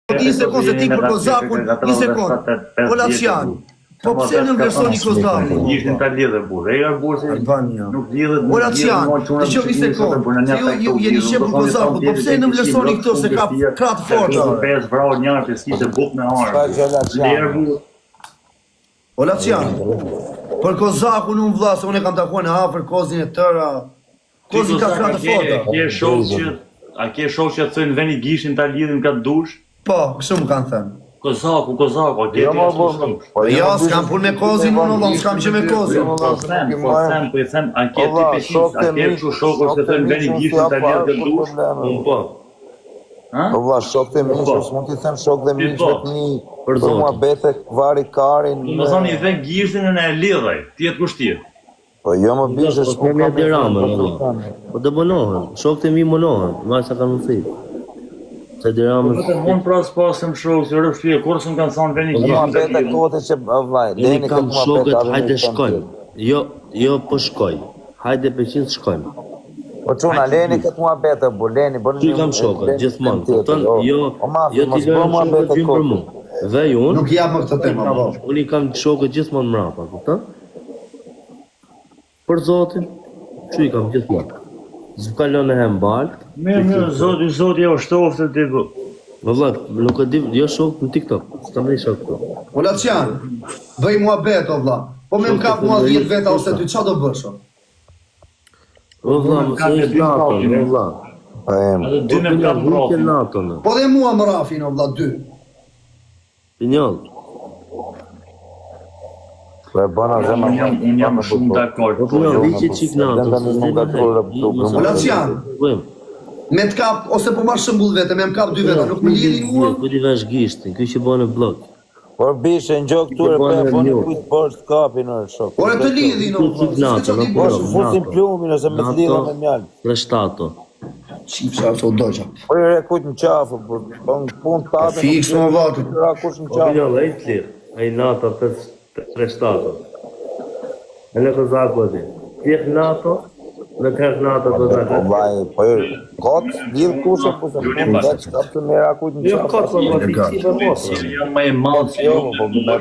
Një sekundë se ti për Kozakun, një sekundë. Olacian, po pse në vlerësoni Kozakun? Ishin ta lidhë burrë, e burrë nuk lidhet. Olacian, dëgjoj një sekundë. Ju jeni shef për Kozakun, po pse në vlerësoni këto se ka kratë forta? Pesë vrau njëra të skite buk me armë. Olacian, për Kozakun unë vlla se unë kam takuar në afër Kozin e tëra. Kozi ka kratë forta. A ke shoh që thënë veni gishin ta lidhin ka dush? Po, kështu më kanë thënë. Kozaku, a ke ti? Jo, s'kam punë me Kozin, unë valla, s'kam që me Kozin. Po them, a ke ti peshin, a ke kështu shokë që thënë veni gishin ta lidhin ka dush? Po. Po vlla, shokët e miq, s'mund t'i them shokët e miq vetëm për muhabete, vari karin. Më thoni dhe gishin e lidhej, ti et kushtit. Po jo më bishë s'po me diramën. Po do bonohen, shokët e mi bonohen, ma sa kanë thënë. Se diramën. Po mund pra s'pasëm shokë, se rëfie, kur s'm kanë thënë veni gishin. Muhabete kote që vllai, deni këtë muhabet. Hajde shkojmë. Jo po shkoj. Hajde 100 shkojmë. Po çuna leni këtë muhabete, leni bëni. Ti kam shokët gjithmonë. Kupton? Jo ti lënë muhabete për mua. Dhe unë nuk jap më këtë temë. Unë kam shokët gjithmonë mbrapa, kupton? Për Zotin, që i kam gjithmonë. Zbukalon e hembalt. Mirë, Zoti ja ushtoftë ti. Valla, nuk e di, jo shok në TikTok. S'kam ne shok këto. Olacian, bëj muhabet o vlla. Po më kap mua 10 veta ose ty çfarë do bësh? Valla, më se natën, valla. Po em. Dy me kam natën. Po dhe mua më rafin o vlla 2. Pinjol. Unë jam shumë dakord. Po jo, diçi çik natën. Olacian. Me të kap ose po marr shembull vetëm, me kap 2 veta, nuk më lidhin mua. Ku ti vesh gishtin, ky që bën në blok. Por bishe ngjok këtu e foni kujt bosh kapin në shok. Ora të lidhin o vlla. Po fusin plumin ose me lidhën me mjal. Rreshtato. Çipsa ato doja. Po e kujt në qafë, po pun tatë. Fiks më vatu. Ra kush në qafë. Jo, ai thirr. Ai nata 3-7. E në Kozaku aty. Tjek nato, në tjek nato do të Po vaj, po kot, lidh kushe, po se pun veç kapë të mera kujt në qafë. Jo, kot, po më fiksi për mosë. Janë më e malë se ju,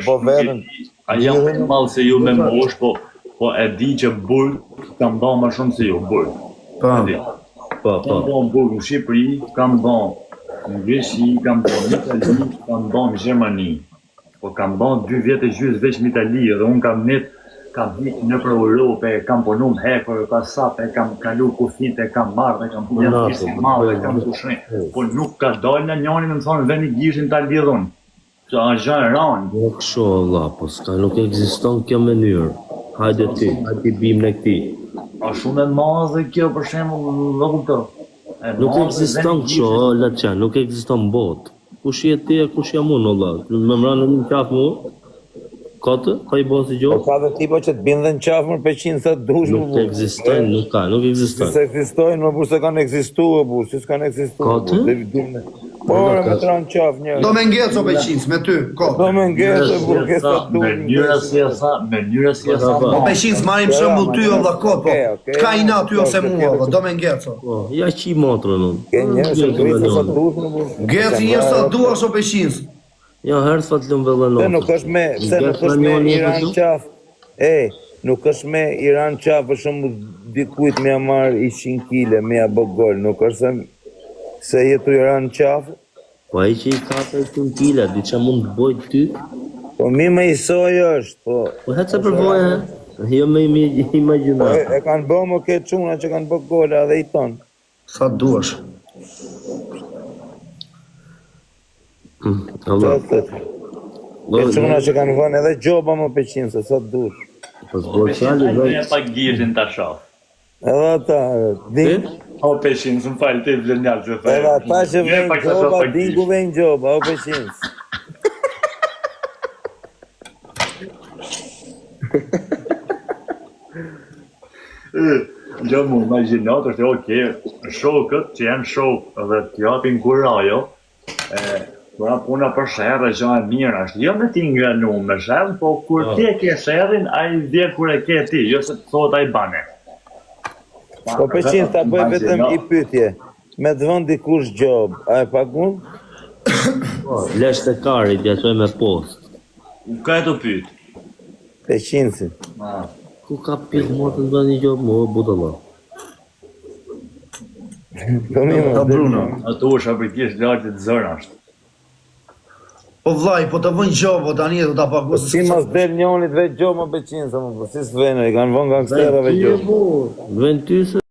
po vetën. A janë më e malë se ju me mosh, po e di që burg kam dhënë më shumë se ju, burg. Po. Kam dhënë burg në Shqipëri, kam dhënë në Greqi, kam dhënë në Itali, kam dhënë në Gjermani. Po kam dhënë 2 vjet e gjysmë veç në Itali dhe unë kam hikë në për Europë, kam punu më hekër, ka sape, kam kalu kufite, kam marrë, kam punë pisi madhe, kam pushrin. Po nuk ka dalë në njëri me më thonë veni gishin ta lidhun. Që a gjanë ranë. Jo kësho Allah, po s'ka nuk ekziston kjo mënyrë. Hajde ti bim në këti. A shumë e madhe kjo për shembull, nuk kuptoj. Nuk ekziston kësho, Laçan, nuk ekziston botë. Kush je ti e kush jam unë, Allah? Më mranë në qafë mu? Kotë? Ka i bo si gjohë? Po ka dhe tipo që të bindhe në qafë mërë 100 sa dush nuk ekzistojnë, nuk ekzistojnë. Se ekzistojnë, më burë se kanë ekzistu, burë, si s'kanë ekzistu. Kotë? Po, me të ranë qafë një. Do me ngeco me 100, me ty, kotë. Do me ngeco, burë, kësa të dush. Mënyra si e sa. Po me 100 marim shembull ty o vlla kotë, po. T'ka i na ty ose mua, do me ngeco. Po, ja qi motrën unë. Ke njërë se ngritë sa dush në burë. Ngeci njërë sa duash o me 100. Ja, herë s'fa t'lëm vëllë Se nuk është me Iran qaf. Nuk është me Iran qaf, për shumë dikujt me marrë 100 kile, me bë gol, nuk është se jetu Iran qaf. Po ai që i ka 100 kile, di që mund të bojt ty? Po mi me isoj është, po. Po hetë se përvoja, jo me imaginat. E kanë bë më këtë quna që kanë bë gole edhe i tonë. Sa duash. Allah. Këtë quna që kanë vënë edhe gjoba më peqinë, se sa dush. Po s'bojqali dhe... Ne pa gishin ta shoh. Edhe ata, din... O peshin, s'm falë ti vlenjallë që thë. Edhe ata që vejnë gjoba, dingu vejnë gjoba, o peshin. Jo mu imaginat është oke, shokët që janë shokë dhe t'japin kurajo, kura puna për shërë gjë e mirë është, jo me ti ngrenu me shërë, po kur ti e ke shërën, a i dhe kur e ke ti, jo se të thot a i bane. Po pëqin ta bëj vetëm i pytje, me të vënd dikush gjobë, a e pagun? Po, lesh të karit, ja qoj me post. U ka e të pyt? Peqinsi. Ku ka pjesë motën dhe një gjobë, mo, budalla. Ta Bruno. Ato është abrikisht lartit zërë ashtë. Po vllai, po të vën gjobo tani do ta paguash. Si mas del njënit veç gjob më Peqinsa, më po si s'vene, i kanë vënë gangsterave gjob. Vën ty se...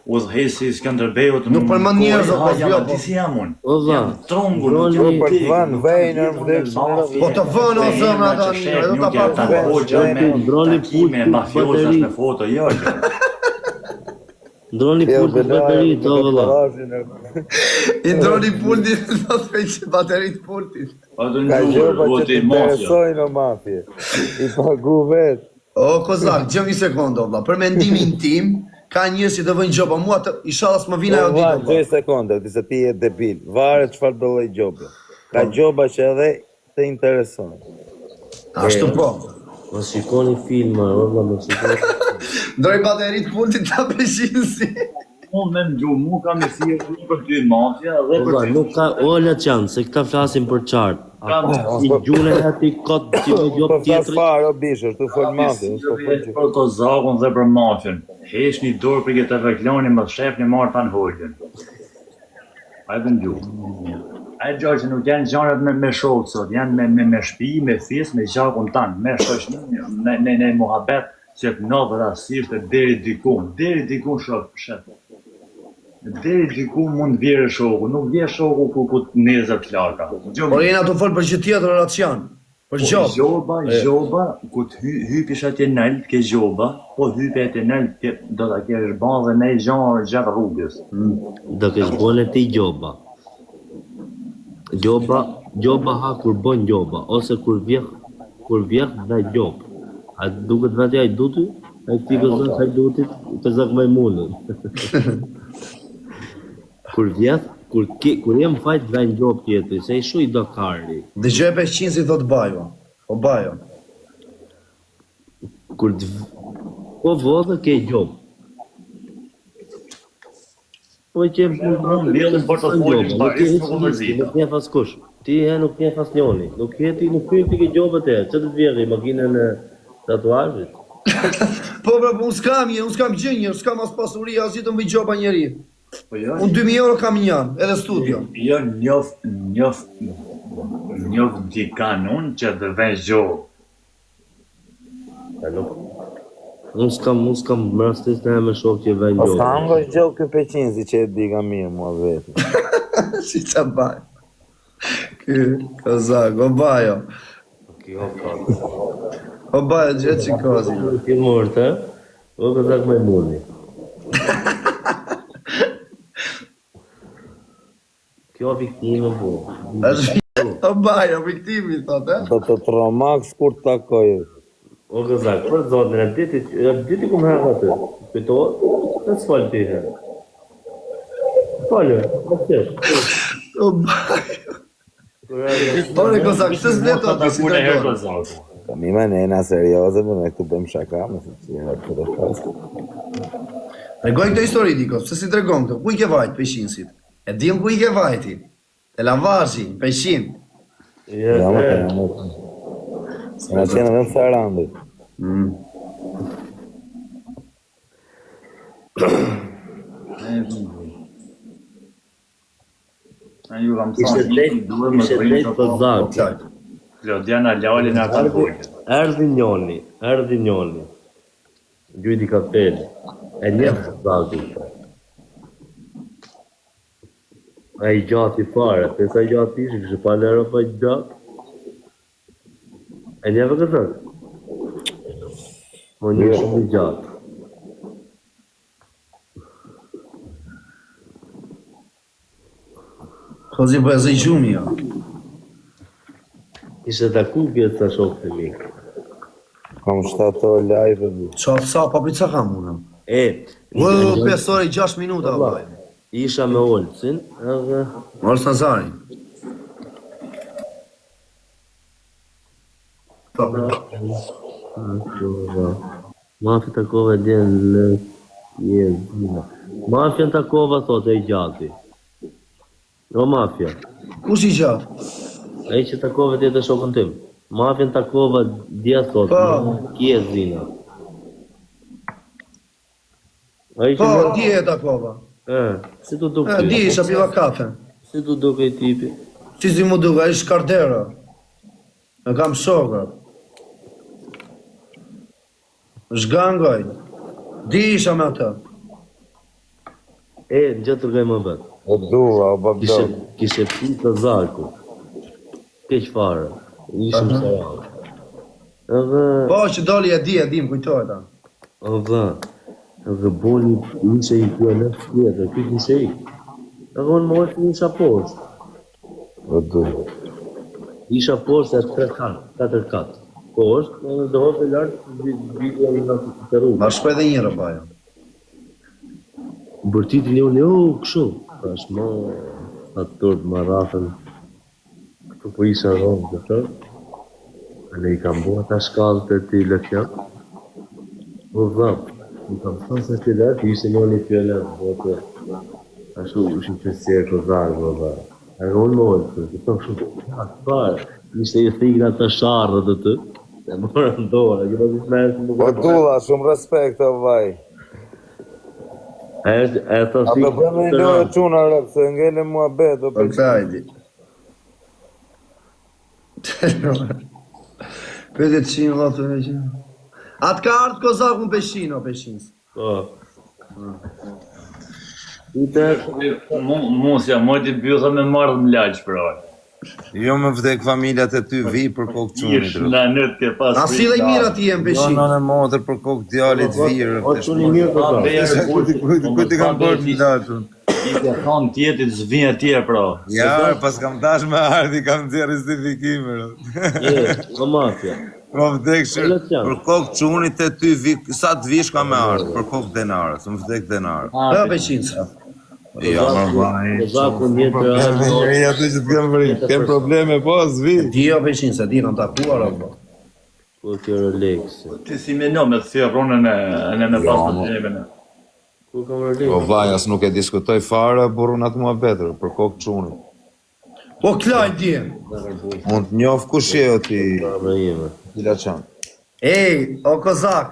Udhëhesi Skënderbeut. Nuk përmend njerëz apo jo. Ti si jam unë? O vlla, Trongu, Po për të vënë vejnër më dhe Po të vën o zëmra tani, do ta paguash. Ndroni pult me mafiozash me foto, jo. ndroni pult të baterit, o vlla. I ndroni pultin, do të fëqë baterit pultit. Ato Ka në gjoba që voti të mafia. interesojnë o mafje. I pagu vetë. O Kozak, gjë një sekondë vlla. Për mendimin tim, ka njerëz që të vënë gjoba. Mua inshallah s'më vjen ajo ditë. Gjoj sekonda, ti se ti je debil. Varet çfarë do lloj gjobe. Ka gjoba që edhe të intereson. Ashtu po. Mos shikoni filma, o vlla, mos shikoni. Ndroj baterit pultit ta Peqinsi. Unë me në gjumë, mu kam e si për ty mafia dhe O për vlla, ty. nuk ka ola qanë, se këta flasin për qartë. Si gjune e ati kotë që me Po gjopë flas tjetëri. fare o bishër, tu fol mafje. Për kozakun dhe për mafjen. Hesh një dorë për këtë reklani më shef një marë tanë hoqën. Hajde në gjumë. Ajde gjoj që nuk janë gjanët me shokë sot, janë me shpi, me fis, me gjakun tanë, me shoshni, me muhabet, që të nëdhë rasisht e deri dikun shef. Deri dikun mund vjerë shoku, nuk vjerë shoku ku të nezër flaka. Por jena të fol për gjë tjetër racion. Për gjobë. Gjoba, ku të hypish atje nalt ke gjoba, po hype atje nalt do ta kesh ban dhe ne gjanë gjatë rrugës. Do kesh bone ti gjoba. Gjoba ha kur bon gjoba, ose kur vjeh dhe gjob. A duket vetë ai duti? Ai ti gëzon sa dutit, të zak majmunën. Kur vjeh, kur jem fajt dhe në gjob tjetër, se i shu i do karri. Dëgjoj Peqinsi thot bajo. O bajo. Kur po vodhe ke gjob. Po që Mbjellën portofolin, parisë për vërzita. nuk nje fas kush. Ti nuk nje fas njoni. Nuk ti ke gjobët e, që të të vjeri makinën e tatuazhit? Po unë s'kam gjë, s'kam as pasuri, as gjithë më vë gjoba njeri. Po jo, Unë 2000 euro kam një janë, edhe studio. jo njof di kanon që të vesh gjohë. Unë s'kam mërastis në me shok që vend Po gjobë. s'ka ngosh gjok ky Peqinsi që e di ka mirë mua vetë. Si qa baj. Ky, Kozak, o bajo. O bajo, gjithë që kozi. Ti mortë, o këzak me muni. Kjo viktime po. O bajo, viktimi, thot, e? Do të tromak kur të takoj. O këzak, për zotin, e diti ku më herë atë. Kujtohet, në s'falë ti herë. Falë, më tjesh. O bajo. Ore, Kozak, që s'vleto atë si të dorë? Mi me nena serioze, më ne këtu bëjmë shaka, më se që e këtë fasë. Tregoj këtë histori, Dikos, pse si tregon këtë? Ku i ke vajt Peqinsit? E dim ku i ke vajti? E lavazhi, Peqin. Ja, më të në më. Se në qenë edhe në Sarandi. Ju kam Ishte drejt për zakë. Klodiana Lali nga ka bojtë. Erdhi njoni. Gjujti ka pelë. E njef të zakë. A i gjati fare, pesa i gjati ishë, kështë pa lera pa i gjatë. E njef e këtë? Mo një shumë i gjatë. Kozi po e zë i gjumi, jo. Ishte ta ku kjetë sa shokë të mi. Kam 7 orë live e Qa sa, papi qa kam unëm? E, 5 orë i 6 minuta, Allah. baj. Isha me Olcin, edhe Orës Nazari. Mafi takova djen në jezina. Mafi në takova, thot e i gjati. O mafja. Kush i qatë? Ai që takove ti të shokën tim. Mafjen takova dia sot. Kje zina. Ai që Po, di e takova. si tu duk Di, isha piva kafe. Si tu duk e tipi? Që si mu duke, ish kardera. E kam shokër. Zhgangoj. Di isha me ata. Në gjëtë tërgaj më vetë. O dua, o babdok. Kishe pi të zaku. Keq fare. Ishëm sarau. Edhe... Po, që doli e di, më kujtoj ta. Edhe boli ishe i kjole tjetër, këtë ishe i. Edhe unë më është isha poshtë. O dua. Isha poshtë e 3 katë, 4 katë. Poshtë, edhe do hofë e lartë, video në të rrugë. Ma shpoj dhe njërë, bajo. Bërtitin jo, këshu. Thash, mo, atë turp më rafën. Këtu po isha rronë, këtë. Ale i kam bua ta shkallët e ti lëkjat. O dhapë. I kam thënë se të lërë, ishte një një fjellë, bote, ashtu ushin që sjerë kozarë, bërë. E unë më ojtë, të tonë shumë, ja, të farë, ishte i thikna të sharrët të të, e mërë ndorë, e këto të shmerë shumë O dua, shumë respekt, o vaj. E të A thikna të bëmë një dojë quna, rëpë, se ngele mua betë, o Po, klajdi. Pete të qinë, la të me qinë. Atë ka ardhë kozakun peshin, o peshinës. Po. Musja, mojti bytha me marrë më laqë, pra. Jo me vdek familjat e ty vi për kokë qunit, Ish në nëtë ke pas... A si dhe i mirë ati jem Jo peshin. në motër për kokë djalit virë. O që një mirë të Kujti kam bërë një datun. I ka thonë tjetit zvinë atje, pra. Ja, pas kam tash me ardi, kam të justifikime. O mafja. Po vdekshë, për kokë qunit e ty, sa të vish ka me ardhë, për kokë denarës, më vdek denarë. Dhe peshinës. Jo, normal. Kozakun një të Ja, të që të kemë vërinë, kemë probleme, po, zvi. Di o peshinës, e di kanë takuar, o po. Po kjo relekse. Ti si me me të thjerronën e me pas të gjebene. Ku kam Po relekse? vaj, as nuk e diskutoj fare, burun atë mua betër, për kokë qunit. Po klaj di. Mund të njofë kush je o ti, Ibrahime. Dila Qan. Ej, o kozak.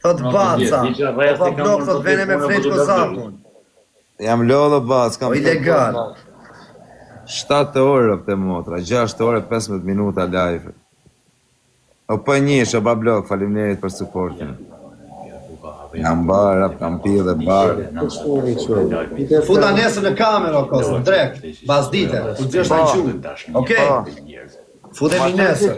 Thot baca. O pa blok, thot vene me fleq kozakun. Jam lodho bas, kam O ilegal. 7 orë për të motra, 6 orë 15 minuta live. O për njësh, o ba blok, faleminderit për supportin. Jam barë, kam pijë dhe barë. Futa nesër në kamerë, o kozak, drek. Bas dite, ku të gjesh në qumë. Okej? Futemi nesër.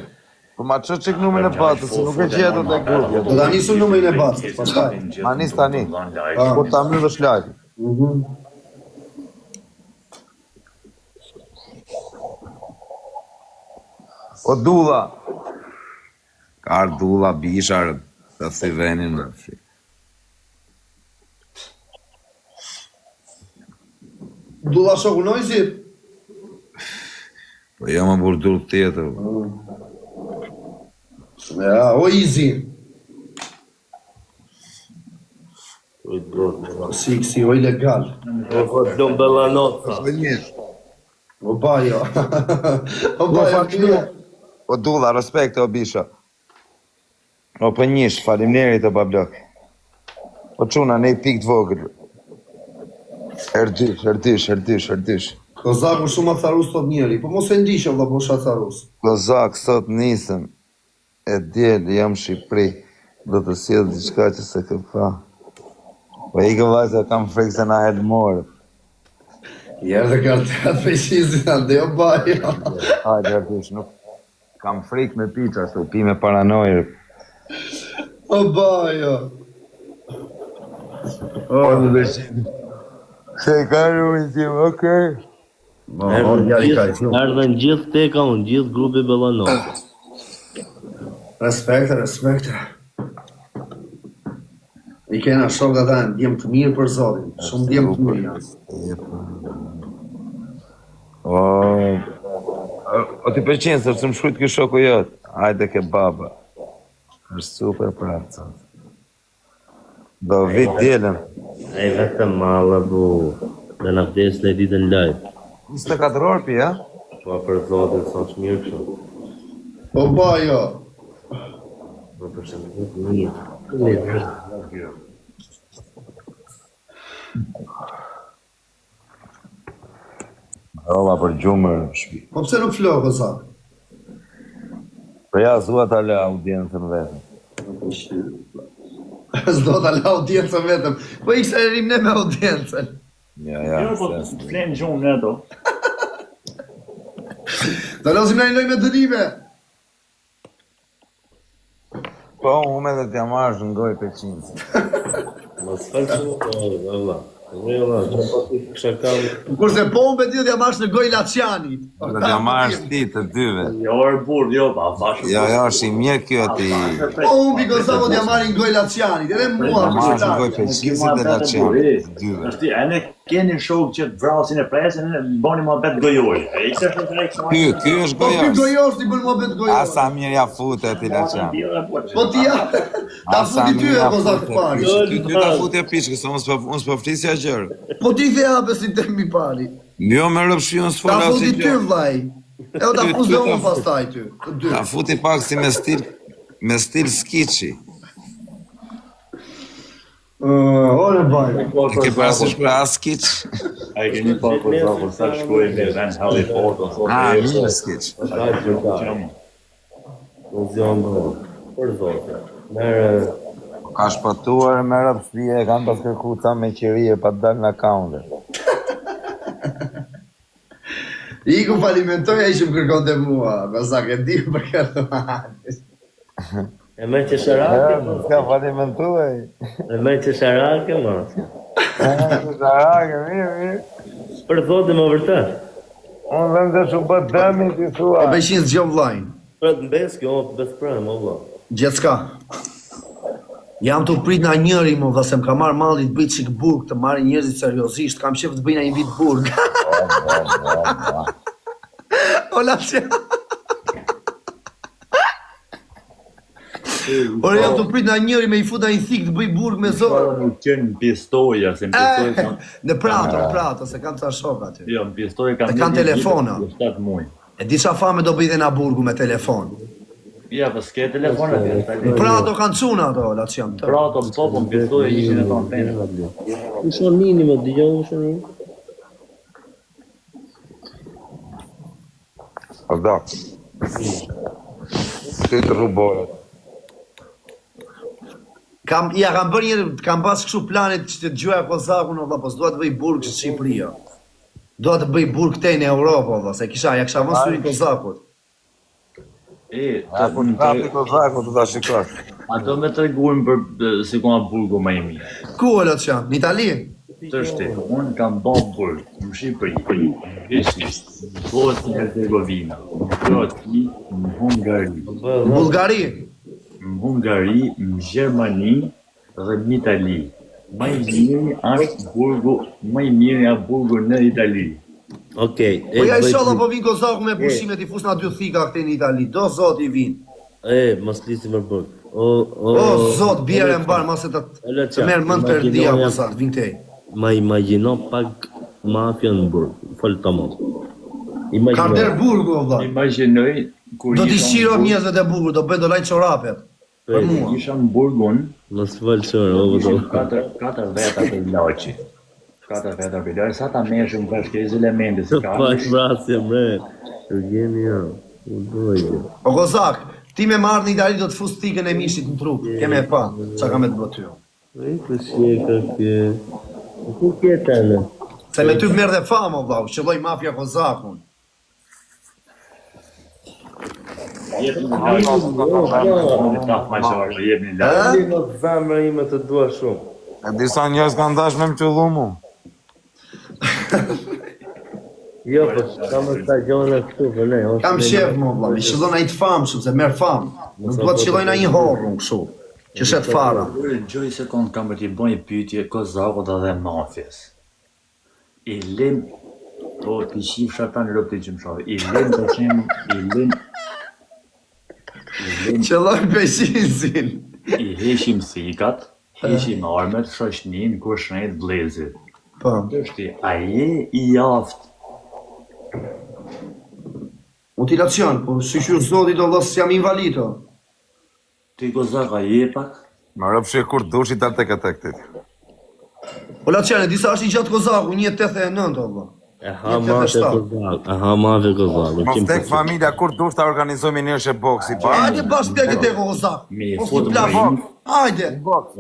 Po ma që qik numën e batës, se nuk e gjetë të grupë. Do ta nisu numrin e batës, pastaj. Ma nis tani, kur ta mërë dhe shlajtë. O dula. Ka ardhë dula, bisharët, të si venin në fi. Dula shoku nojzit. Po jo më burdur tjetër. Ja, o easy. Si, o ilegal. O dom bellanota. O bajo. O bajo, kjo. O dula, respekt o bisha. O për njësh, faleminderit o bablok. O quna, ne i pik të vogël. Erdysh. Kozaku shumë atharus thot njeri, po mos e ndishëm dhe bosh atharus. Kozak, sot nisëm. E djelë, jam Shqipëri. Do të sjellë diçka që se ke pa. Po i ke vajza, kam frikë se na hedë morë. Jerë dhe ka të peshizit, ande o bajo. Hajde, Erdysh, nuk kam frikë me piqa, se pi me paranojër. O bajo. Se ka rruin tim, okej. Erdhen gjithë teka unë, gjithë grupi bellanota. Respekt. I kena shok ata në djemë të mirë për Zotin, shumë djemë të mirë janë. O ti përqenë, se më shkujt kë shoku jotë. Hajde ke baba. është super praca. Do vit djelën. E vetëm malla bu. Dhe në vdes në ditën live. 24 orë pi, ha? Po për zotin sa të mirë kështu. Po ba jo. Po për shembull mirë. Rova për gjumër në shtëpi. Po pse nuk flo Kozak? Për ja zua ta lë audiencën vetëm. S'do ta la audiencën vetëm. Po ikse erim ne me audiencën. Ja, Jo, po flen gjumë në ato. Do lozim na një me dënime. Po, ume dhe t'ja marrësh në gojë 500. Mos falsu, valla. Kurse po unë beti t'ja marrësh në gojë Laçanit. Dhe t'ja marrësh ti të dyve. Jo, burr, jo, pa fashë. Jo, është i mirë kjo ti. Po unë pi Kozako t'ja marrë në gojë Laçanit. Edhe mua T'ja marrësh në gojë 500 dhe Laçanit. Të dyve. Është ene keni shok që të vrasin e presin, bëni mohabet gojoj. Ai çfarë thotë ai? Ky është Po ky gojës. gojos ti bën mohabet gojos. Asa mirë ja futet ti Laçan. Po ti ja. Ta futi ty e Kozak pari. Ty ta futje pishkë, se unë s'po flisja gjërë. Po ti the hapesin të mi pari. Jo me rëpshion Ta s'fola futi si ty gjë. vllai. E o ta fuzohën pastaj ty. Të dy. Ta futi pak si me stil skiçi. Ore baj. E ke parasysh për askiç? Ai keni pa po sa shkoi me vend halli foto. Mirë skiç. Fuzion do. Për zotin. Merë Ka shpatuar me rëpshlie, kanë pas kërku ca me qirije pa dal në akaunte. Iku falimentoj e ishim kërkon të mua. Kozak e di për këtë matis. e me që sharake, Ska falimentuaj. e me që sharake, mos. Sharake, mirë. Për zotin më vërtet. Unë vend të shumë bët dëmi t'i Po thua. beshin zgjo vllajn. Për të mbes kjo, besprem, valla. Gjithçka. Jam të prit nga njëri më dhe se më ka marrë malli të bëj çik burg, të marrë njerëzit seriozisht, kam qef të bëj një vit burg. Ola që... Ore jam të prit nga njëri me i futa një thik të bëj burg me zorë. Nuk qenë në pistoja, se në pistoja kanë... Në prato, se kam ca shok aty. Jo, në pistoja kanë... E kanë telefona. 7 muaj. E di qa fame do bëj dhe na burgu me telefon. Ja, po s'ke telefona të Në prato kanë cuna ato, Laçan. Prato më topo, në pistoja ishin e tonë tene. Ushonini më dëgjoj ushonini. O da. Ti të rubojët. Kam bërë një, kam pas kështu planet që të gjuaj Kozakun, valla, po s'dua të bëj burg që Shqipëria. Dua të bëj burg këtej në Europë, valla, se ja kisha vënë syrin Kozakut. Ja, po në kapi Kozaku të ta shikosh. Ato me të reguim për si kuna burgu më i mirë. Ku e Laçan? Në Itali? Të shte, unë kam bo burg në Shqipëri, në Greqi, në Bosnjë e Hercegovina, në Kroati, në Hungari, Bullgari? në Hungari, në Gjermani dhe në Itali. Më i mirë është burgu, më i mirë ja burgu në Itali. Okej. Po ja inshallah po vin Kozaku me pushimet i fus na 2 thika këtej në Itali. Do zoti vin. Mos lisi më burg. O zot, bjerë mbar mos e të merr mend perdia Kozak, vin këtej. Ma imagjino pak mafia në burg. Fol tamam. Ka der burgu valla. Imagjinoj kur Do t'i shiro njerëzit e burgut, do bëjnë do laj çorapet. Për mua. isha në burgun, Mos fol çfarë, o ishim vëdo. 4 veta për laçi. 4 veta për laçi, sa ta meshëm ka shkez elemente si ka. Pak vrasje mre. Rgjeni ja. U dojë. O Kozak, ti me marrë në Itali do të fus thikën e mishit në trup. Kemë e pa, çka kam të bëj ty. Ai po sheka ke. Ku ke tani? Se me ty merr dhe famë valla, qelloj mafia Kozakun. Jepni në taf ma qarë, jepni në laçi. Ai më zemra ime të dua shumë. E disa njerëz kanë dash me më qëllu mu. Jo, po kam të gjona këtu për ne. Kam shef më valla, mi qellon ai të famshëm se merr famë. Nuk dua të qelloj na një horrun kështu. Që shet fara. Gjoj sekund kam për t'i bëj një pyetje Kozakut dhe mafjes. I lem, po t'i shif shatan rëpti që më shove, i lem, Qelloj peshinsin. i heshim thikat, heshim armet, shoshnin, kur shnejt blezit. Po. Dështi, a je i jaft Mutilacion, po shqyr zotit o vës jam invalid o. Ti kozaka je pak? Më rëpshi kur dushi dal tek ti. Po Laciane, disa është i gjatë kozaku, 1,89 o vë. E hamave kozak, e hamave kozak. Mos tek familja kur dush ta organizojmë një nëshe boksi. Hajde bashkë tek e tek kozak. Me Mos foto t'i plak. më Hajde.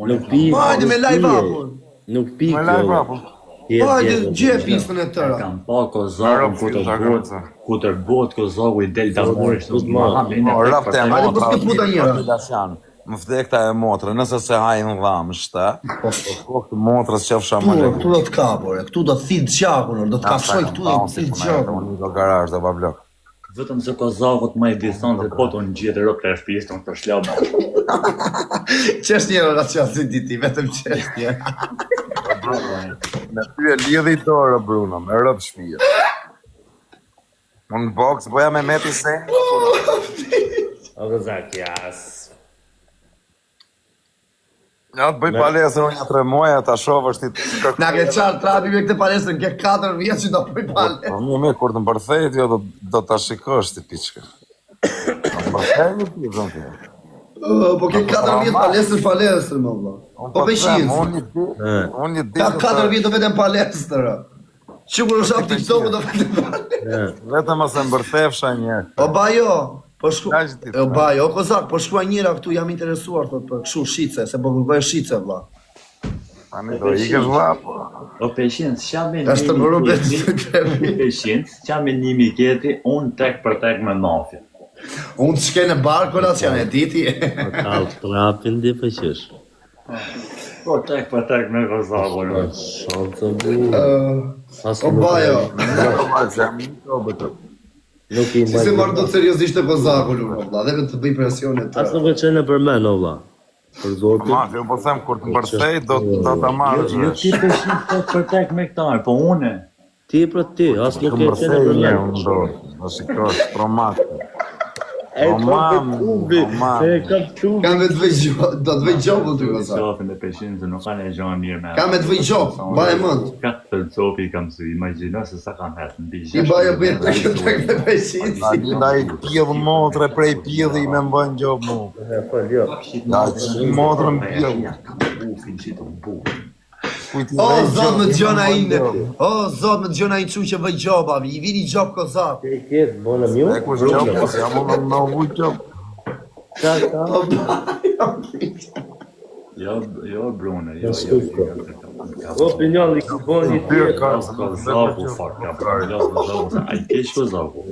Nuk pi. Hajde me live up. Nuk pi. Me live up. Hajde gje pistën e tëra. kam pa kozakun ku të bot kozaku i del damorisht. Rafte e Hajde mos të puta njëra. motra. Më vdekta e motrë, nëse se hajnë dhamë, shta. Po këtë motrës qefësha më lekë. Këtu do të kapore, këtu do të thith gjakun, do të kapshoj këtu do të thith gjakun. Unë do garaj dhe pa blok. Vetëm se kozakut më i dison se po të në gjithë rëp të shpijës të në të shlabë. Qesh një relacion si diti, vetëm qesh një. Me ty e lidhi dorë, Bruno, me rëp shpijë. Unë në boks, boja me meti se. O kozak, jas. Ja, të bëj palesër unë 3 muaj, ta shofë është ti Na ke qarë trapi me këtë palesën, ke 4 vjetë që do bëj palesë. Po një me kur të mbërthejt, jo do ta shikosh ti piçka. Të mbërthejt ti, zonë ti. Po ke 4 vjetë palesër, më vla. Po peshinës. Unë një Ka ditë 4 vjetë do vetëm palesër. Që kur është apë TikTok do vetëm palesër. vetëm ose mbërthefsha një. O bajo, po Kaq ti, o bajo, o kozak, po shkruaj njëra këtu, jam interesuar, thot, për këshu shice, se po kërkoj shice, vla. Tani do ikesh vlla po. O peshinës, qa me Tash të më rubet peshinës, qa me një miketi, unë tek për tek me mafja. Unë të shkej në bar, kolacion e diti. Kall trapin dhe pëqysh. Po tek për tek me kozakun. Shansë bu. O bajo, Nuk i si se marrë do të seriosisht të kozaku, vla, dhe me të bëj presionet të. As nuk e qenë për men, o vla. Për zotin. Mafja, po them kur të mbërthejt do ta marrësh. Jo ti peshinës tek për tek me këtar, po une. Ti për ti, as nuk e qenë për men. Unë do. Do shikosh promak. E kam tubi, e kam tubi. Kam me të vëj gjobë, do të vëj gjobë të kozak. Qofin dhe peshinës se nuk kanë e gjohë mirë me. Kam me të vëj gjobë, baj mënd. 4 copi kam se imagjino se sa kam hetë në I bishë. bajo bëjë të këtë me peshinës. Tani da i pjedh motre prej pjedhi me mbën gjobë mu. Jo. Da i motrën pjedh. Ufin që të mbu. O, zot më gjona ine, o, zot më gjona ine që që vëj gjoba, i vini gjobë kozak. Ke ketë, bona mju? E kush gjobë, po jam unë në uj gjobë. O, bajo, Jo, Brune, jo. Opinion, i ku bon një Dyrë ka, Kozaku, fuck, ka përgjallë, a i kesh kozaku.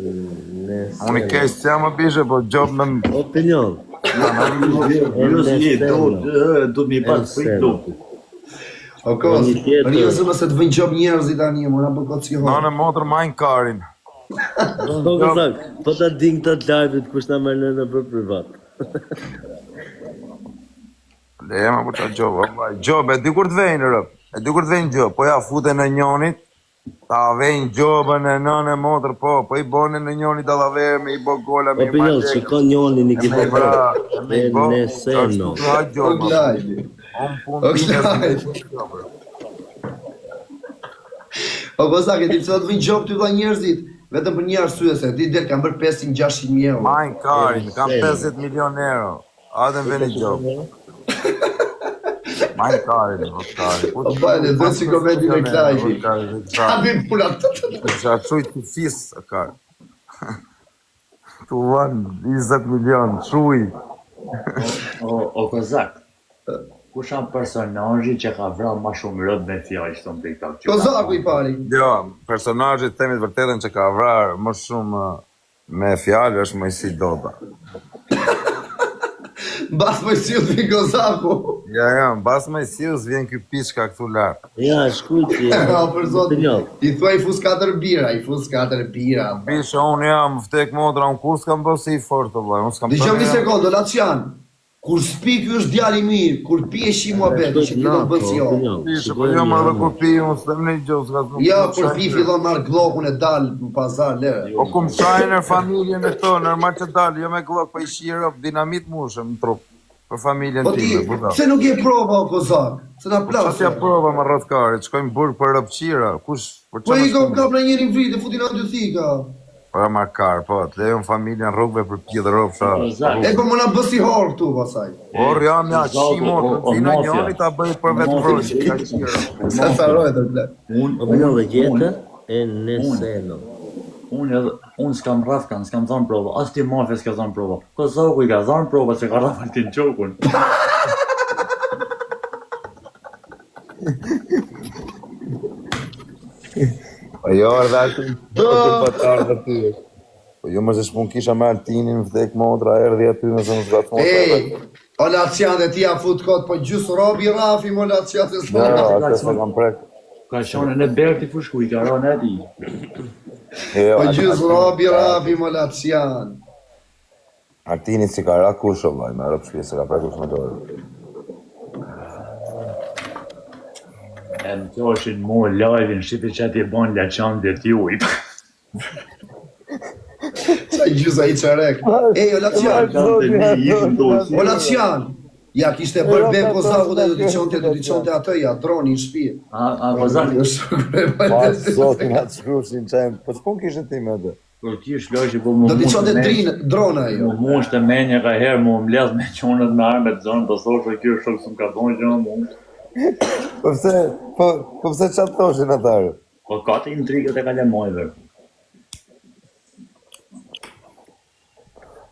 unë i kesh që jam më bishe, po gjobë me më. Opinion. Plus një, du mi pas frik lukë. o kos, rjësë mëse të vëj gjobë njerëzit tani, më në bëkot si Në hojë. në motrë majnë karin. Po kozak, po ta ding të live-it kush na merr në për privat. Le ma po qa gjobë, vallaj. Gjobë, e di kur të vejnë rëp. E di kur të vejnë gjobë, po ja fute në njonit, ta vejnë gjobën e nënë e motrë, po i bone në njonit dalavere, me i bo gola, me i Opinion, shikon njoni një me i bra, me i bo, Ne seno. është ha O, gjobë. glajdi. On O, pun glajdi. O, kozak, e ti pëse do të vëj gjobë të vëj njerëzit, vetëm për një arsye se ti del kam bërë 500-600 euro. Majnë karin, kam 50 milion euro. Adem veni gjobë. Majnë karin, o karin. O, bajnë, dhe që komendin e klajdi. Abim pula të të. Qa quj të fisë, karin. Tu vanë 20 milion, quj. O kozak, kush janë personazhi që ka vrarë më shumë rëb me fjalë që tonë TikTok? Kozaku i pari. Jo, personazhi themi të vërtetën që ka vrarë më shumë me fjalë është Mojsi Doba. Bas më si u të Kozaku. Ja, mbas Mojsius vjen ky piçka këtu lart. Ja, shkujti. O, për zot, Opinion. i thua i fus 4 bira, i fus 4 bira. Bisha, unë jam vdek motra, unë kur s'kam bërë si i fort, o vllai, unë s'kam Dëgjoj një tërë- sekondë, Lacian. Kur s'pi ky është djali i mirë, kur pi e shi muhabet, që ti do të bën si jo. Bisha, po jo më edhe kur pi, unë s'tem në i gjohë, s'ka s'nuk. Ja, kur pi fillon marr glokun e dal në pazar lere. Po kum shajnë familjen e këto, normal që dalë, jo me glok, po i shirë, dinamit mushëm në trup. Për familjen Po ti, time, buda. pse nuk je prova o kozak? Se na Po çfarë plasë. prova me rrotkarit? Shkojmë burg për rrobçira. Kush për Po i çfarë? ka pra njëri vritë, futin aty thika. Për markar, po, të lejon familjen rrugëve për pjedhë rrobsha. E po më na bësi hor këtu pasaj. Por jam ja qimo, vina njëri ta bëj për vetë vrojnë. Sa sarojë të ble. Obnove gjete e neseno. Unë s'kam rafkan, s'kam thonë prova, as ti mafja s'ka thonë prova. Kozaku i ka thonë prova që ka rafal ti në qokun. Po jo, ardhë të batarë dhe ty. Po jo më se shpun kisha me Altinin, vdek motra, erdi aty nëse më zgatë motra. Ej, o lacian dhe ti a fut kot, po gjusë robi rafi mo lacian të Ja, s'mona. atë se kam prek. Ka shone në berti fushku, i ka ronë ati. Po gjusë robi rafi mo lacian. Altini si ka ra kush, vllai, me rrëp shpje, se ka prek kush me dorë. E më thoshin mu live-in, shipi që ati e bon laqan dhe t'juj. Sa gjusë a i qërek. Ej, o lacian. O lacian. Ja, kishte bërë ben kozaku dhe do t'i qonte atë, ja, droni në shpi. A kozak, Pa, zotin atë shkrushin qajmë, po ç'pun kishe ti me atë? kur kish loqi po mu Do t'i qonte drona jo. Mu mushte menje ka herë, mu mledh me qonët me arme të zonë, do thoshte kjo shok s'm ka bon gjë mu. Po pse çfarë thoshin atarë? Po ka të intrigët e kalemojve.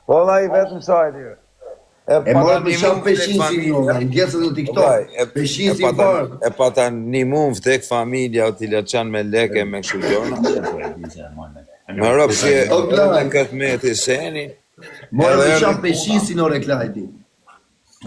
Po vllai vetëm sajti. E morë me shaf peshinsi jo, në gjesët në TikTok. Peshinsi i parë. E pata një mund vdek familja o t'i laqan me leke me kështu gjona. Me rrëp që në këtë me të seni. Morë me shaf peshinsi në reklajti.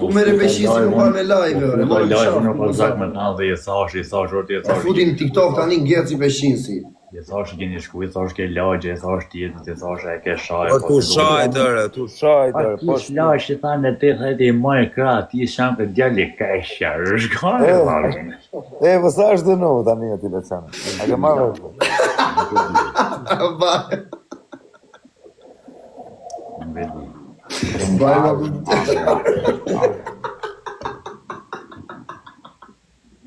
Ku mere peshinsi më parë me live, ore. Morë me shaf. Në kozak me ta dhe i thash, orti, E futin në TikTok tani në gjesë i peshinsi. I thash keni shku, i thash ke lagje, i thash tjetët, i thash e ke shaj. Po tu shajtër, tu shajtër. Po shlash që thanë e te thajti i mojë kra, ti shanë për djalli ka e shjarë, shkare e thashën. E, po sa është dënu tani ati leqanë? A ke marrë vërë? Ba.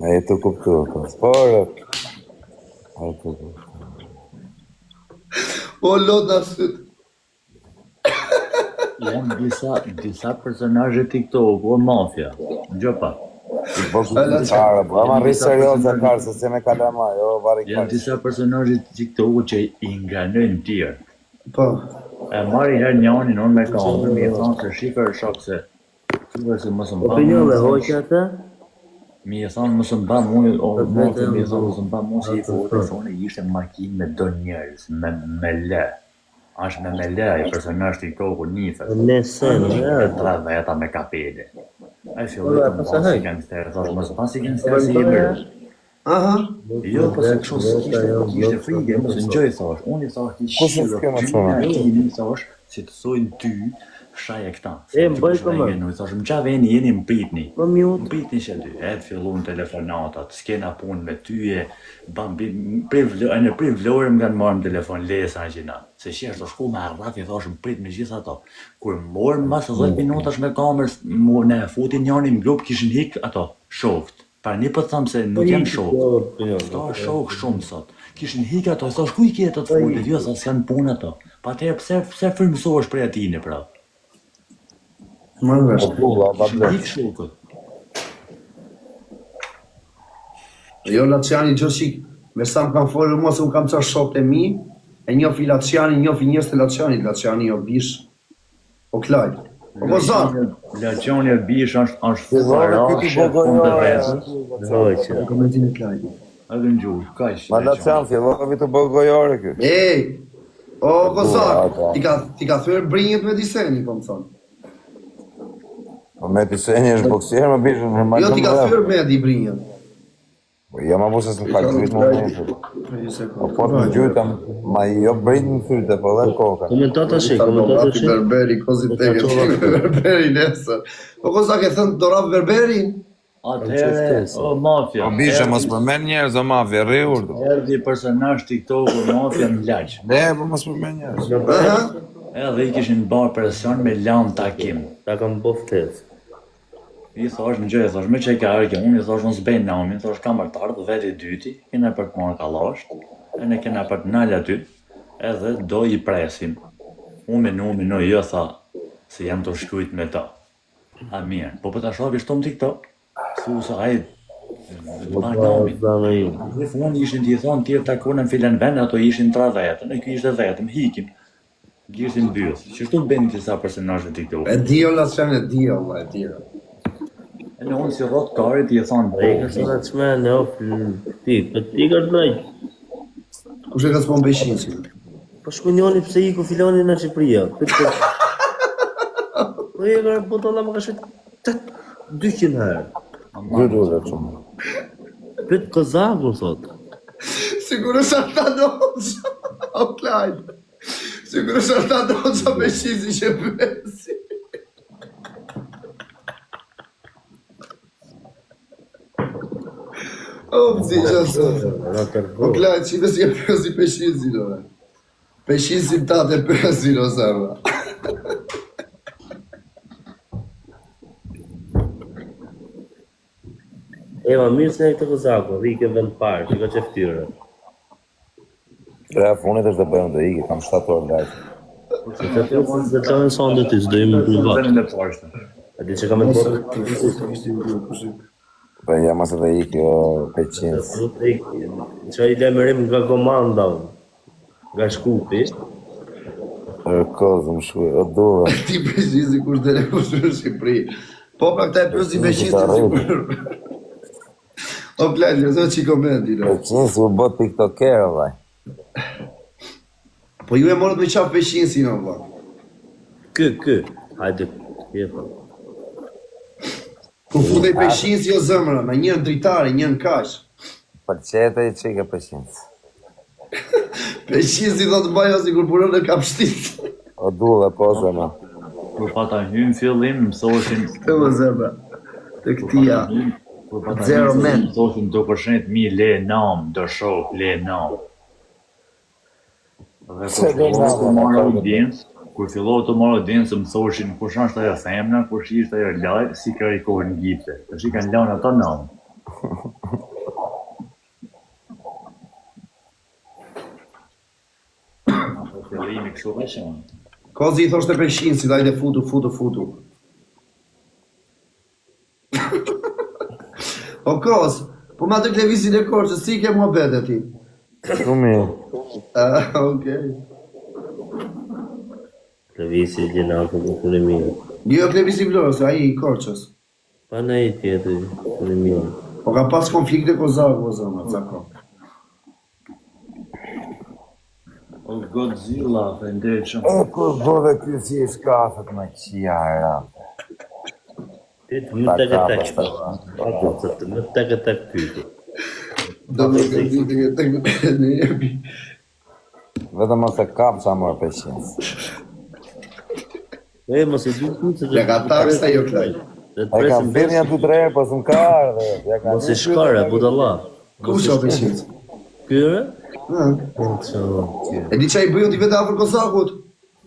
E të kuptu, sporë. E të kuptu. O lot në sytë. Janë disa personazhe TikTok, o mafja, gjopa. Po kushtarë, po ama rri serios e karë, se se me kalama, jo vari Janë karë. disa personazhe TikTok që i nganojnë tjerë. Po. E marri herë njanin, unë me kamerë, mi thonë se shifër shok se qyve se mësë mba Opinione hoqja të? mi e thonë mësë mba mund, o mafja mi e thonë mësë mba mund si i foto, thonë ishte makinë me do njerës, me le. Ashtë me le, i personazh TikTok-u nifet. Neseno, ja. Tra veta me kapele. Ai filloi të mos i gangster, thosh mos pas i gangster si i bërë. Aha. Jo, po se kështu s'kishte frikë, mos ngjoj thosh. Unë i thash ti Kush e s'kema çona? I thash si të thojnë ty, shaj e këta. E, bëj këmë. Unë i thash më qa veni jeni më pritni. Më mjut. Më pritni që ty. E të fillun telefonatat, s'kena punë me ty e pri vlorë më kanë marrë në telefon lesa që na. Se qërë të shku me ardhaf, i thash më prit me gjitha ato. Kur morën mas 10 minutash me kamerës, ne futin njani në grup, kishin hik ato, shoft. Para një për thamë se nuk janë shoft. Sta shok shumë sot. Kishin hik ato, i thash ku i kjetë të futit, jo, sa s'janë punë ato. Pa atëherë pse frymësohesh prej atine, pra. Më vesh. Hik shokët. Jo Laciani Gjoshik, me sa më kam folur mua se unë kam qarë shokët e mi, e njofi Laciani, njofi njës të Laciani o bish, o klaj. O po zanë. Laciani e bish është fukarashe, punë të vesë. Hoqja. Komentin e klaj. Edhe në gjuhë, kaq. Ma da qanë, fillovi të bëgojore kë. Ej, o po zanë, ti ka thyrë brinjët me diseni, po më thonë. Po me të seni është boksier, më bishë në Jo, ti ka thyrë me di brinjët. Po jo ma busës në kalë gjytë më në Po po të gjytë, ma jo brinë në fyte, po dhe koka. Komentata shi, komentata shi. Berberi, kozi teke, Berberi nesër. Po koza ke thënë do rap Berberin? Atëherë, o mafja. Po bishë, mos përmen njerëz, o mafja, rri urdu. Erdi personazh TikTok-u mafja në laq. Ne, po mos përmen njerëz. Aha. Edhe i kishin bërë presion me lan takim. Ta kam boftes. I thash në gjë, thash me që ka arke, unë i thash unë s'bej namin, thash kam artarë, veti dyti, kena për të marrë kallasht, e ne kena për të nalë aty, edhe do i presim. Unë jo tha, se jam të shkujt me ta. A mirë, po për ta shoh shtom TikTok, thu sa ai marrë namin. Dhe unë ishin t'i thonë tjerë takona në filan vend, ato ishin 30, e ky ishte vetëm, hikim. Gjishtin byth. Çështu bën disa personazhe TikTok. E di olla çan e di olla, e di. E në unë si rrot karit i e thonë E ka se në të shmenë, ti ka të nëjtë. Kush e ka s'pon beshin si? Po shku njoni pse i ku filoni në Shqipëria. Po e ka botolla më ka shqet 200 herë. Gërura shumë. Pët Kozaku, thot. Sigurisht ata doza. O Klajt. Sigurisht ata doza beshin si që besi. O, zi qasë. O, Klajt, që nësë je pësi peshin si dore. Peshin si tate pësi no sërra. Eva, mirë se e këtë Kozaku, rike vend parë, që ka qeftyre. Kreja funit është të bëjmë të ike, kam 7 orë lajtë. Se të të të të në sonde ty, s'do jemi privat. në poshtë. A di që ka me të bërë? Po jam asë të ike, o peqinës. Që i lemërim nga komanda, nga Shkupi. Kozë më shkuj, o duhe. Ti peshin si kush dhe kush në Shqipëri. Po pra këta e pësi peshin si sigur. O Klajt, në të që i komenti, no. Peqinës u bot tiktoker, vaj. Po ju e morët me qaf peshin si no, vla. Kë. Hajde, jepa. Ku fundej peshin si o zëmëra, me njën dritare, njën kash. Për qete i qike peqinës. Peshin si do të bajo si kur punon në kapshtit. O duhe, po zëma. Kur pata hymë fillim, mësoshin... Të më zëmëra. Të këtia. Kur pata Zero hymë man. fillim, mësoshin do përshenit mi le nam, do shoh, le nam. Dhe kur fillohet të marrë audiencë, mësoshin kush është ajo femna, kush ishte ajo lajt, si karikohen gjipte. Tash i kanë lanë ato nam. Fillimi kështu veshën. Kozi i thoshte peshin si dajde futu. O Koz, po ma të klevizin e korqës, si ke mua bete ti? Shumë mirë. Okej. Lëvisi i gjenatë në të në mirë. Jo klevizin vlorës, a i korqës. Pa në i tjetër, të në mirë. Po ka pas konflikte Kozaku, o zëma, zakon. O Godzilla, fëndeqëm. E kur bove kjo si i shkafet me qijara. Ti të më të këtë kështë. Të më të këtë këtë. Do me këtë në jepi. Vetëm ose kap sa mërë peqinës. E, mos e du të të Ja ka taksa jo Klajt. Dhe të E kam presim firë një 2-3 herë, po s'm ka ardhe. Ja ka Mos e shkare, budalla. Kush o peshin? Kyre? E di qa i bëju t'i vete afër Kozakut?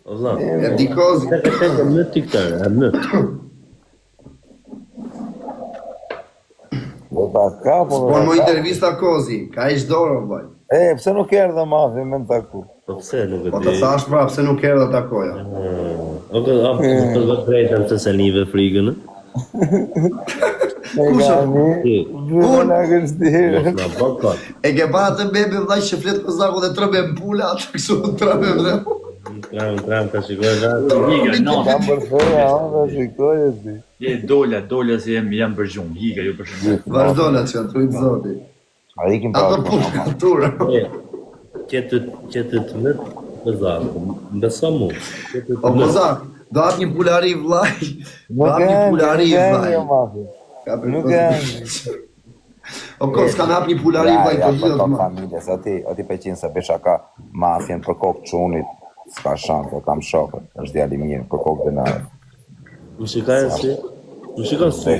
O vla. E di Kozi. Të këtë më të këtare, e më. Dhe ta ka, po Po në intervista Kozi, ka ish dorë, vaj. E, pse nuk erdhe mafi me më taku? Po pse nuk e Po të di. thash pra, pse nuk erë dhe takoja. O këtë apë të drejtëm të se njëve frikën. Kusha? Ti, Vërë nga kështirë. mos na bëkat. E ke ba të bebe vllaj që flet Kozaku dhe trëbe mpula, atë kështu trëbe dhe. Tram të shikoj ratë. Higa, no. Kam përfeja, dhe shikoj e ti. Je dola se jam për gjumë, higa ju për shembull. Vazhdo në që të ujtë zoti. A ikim pa Ato punë kulturë. Që të të më të zakë, mbesa mu. O Kozak, do hap një pulari vllaj. Do hap një pulari vllaj. Ka për Nuk Kozak. O Koz, kanë hap një pulari vllaj të për gjithë kokë ma. familjes, ati peqin se besha ka mafjen për kokë qunit, s'ka shanse, kam shokët, është djali mirë, për kokë denarë. Më shikaj si? Më shikaj si?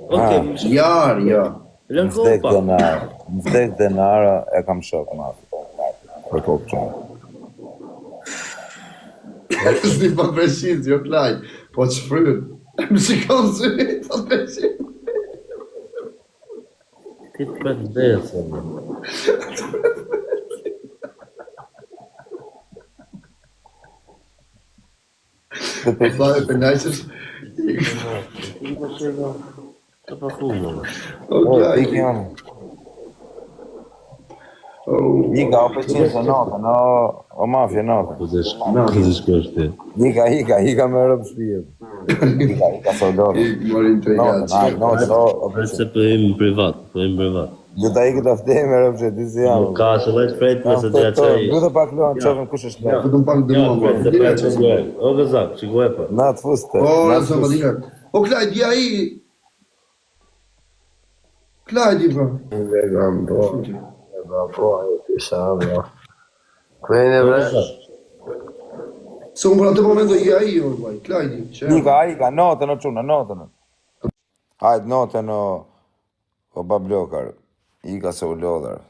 Okej, më shikaj. Jar, ja. Lën Vdek kopa. denarë, vdek denarë e kam shokë mafjen, për kokë qunit. S'ni pa peshin, jo klaj. Po që fryn. Më shikon syri, të të Ti të pret besë, më. Fare për najqës. Të pa fumë, më. Tiki janë. Ika, o pëqin se nota, o mafja nota. Këzë shkosh ti. Ika me rëpë shpijet. Ika se lorë. Morin të Nota, o Pret se përim privat, ju ta iki të ftej me rëpë që ti si jam. Nuk ka që veç pret nëse të qaj. Lutë pak luan, qovën kush është në. Këtë më pak Ja, dëmua, pret se pret që gojë. O gëzak, që gojë pa. Na të fuste. O, nëse më dikat. O, Klajt, ja i... Klajt i bro. Se unë për atë momento ja i, o, vaj, Klajt i. Ika, notën o quna, notën. Hajt, notën o bablokar. Ika se u lodhar.